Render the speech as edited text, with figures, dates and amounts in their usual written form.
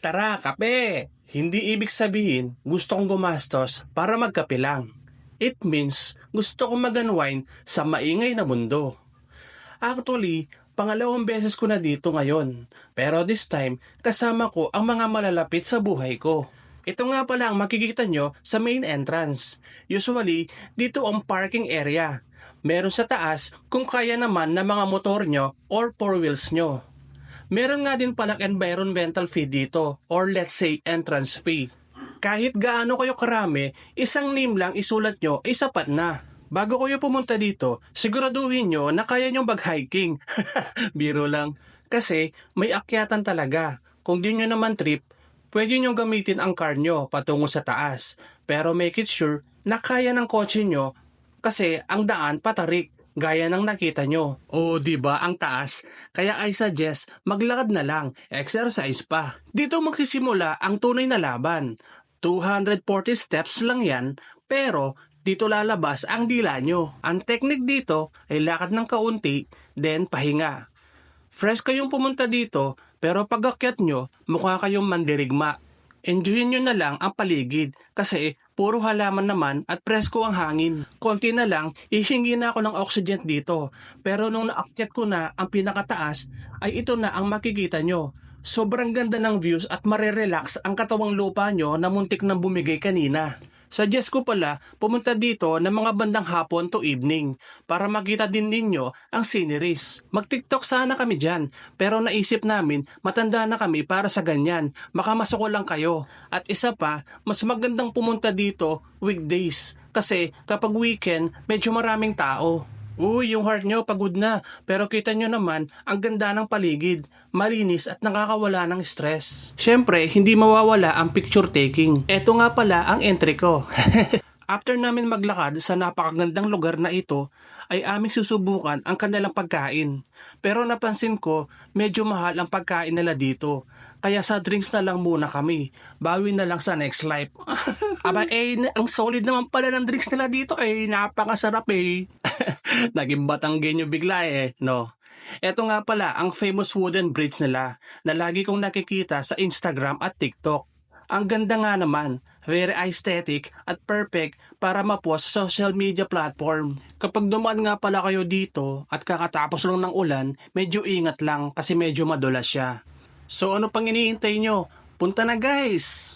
Tara, kape! Hindi ibig sabihin gusto kong gumastos para magkape lang. It means gusto kong mag-unwind sa maingay na mundo. Actually, pangalawang beses ko na dito ngayon. Pero this time, kasama ko ang mga malalapit sa buhay ko. Ito nga pala ang makikita nyo sa main entrance. Usually, dito ang parking area. Meron sa taas kung kaya naman na mga motor nyo or four wheels nyo. Meron nga din palang environmental fee dito or let's say entrance fee. Kahit gaano kayo karami, isang name lang isulat nyo ay sapat na. Bago kayo pumunta dito, siguraduhin nyo na kaya nyong mag-hiking. Biro lang. Kasi may akyatan talaga. Kung di nyo naman trip, pwede nyo gamitin ang car nyo patungo sa taas. Pero make it sure na kaya ng kotse nyo kasi ang daan patarik. Gaya ng nakita nyo. O di ba ang taas? Kaya I suggest maglakad na lang, exercise pa. Dito magsisimula ang tunay na laban. 240 steps lang yan, pero dito lalabas ang dila nyo. Ang technique dito ay lakad ng kaunti, then pahinga. Fresh kayong pumunta dito, pero pag akyat nyo, mukha kayong mandirigma. Enjoyin nyo na lang ang paligid kasi puro halaman naman at presko ang hangin. Konti na lang, ihingi na ako ng oxygen dito. Pero nung naakyat ko na ang pinakataas, ay ito na ang makikita nyo. Sobrang ganda ng views at marerelax ang katawang lupa nyo na muntik nang bumigay kanina. Suggest ko pala pumunta dito ng mga bandang hapon to evening para makita din ninyo ang sceneries. Mag-TikTok sana kami dyan pero naisip namin matanda na kami para sa ganyan. Makamasok lang kayo. At isa pa, mas magandang pumunta dito weekdays kasi kapag weekend medyo maraming tao. Uy, yung heart nyo pagod na pero kita nyo naman ang ganda ng paligid, malinis at nakakawala ng stress. Siyempre, hindi mawawala ang picture taking. Eto nga pala ang entry ko. After namin maglakad sa napakagandang lugar na ito, ay aming susubukan ang kanilang pagkain. Pero napansin ko, medyo mahal ang pagkain nila dito. Kaya sa drinks na lang muna kami. Bawi na lang sa next life. Aba ang solid naman pala ng drinks nila dito napakasarap Naging Batanggenyo bigla no? Eto nga pala ang famous wooden bridge nila na lagi kong nakikita sa Instagram at TikTok. Ang ganda nga naman, very aesthetic at perfect para ma-post sa social media platform. Kapag dumaan nga pala kayo dito at kakatapos lang ng ulan, medyo ingat lang kasi medyo madulas siya. So ano pang iniintay nyo? Punta na guys!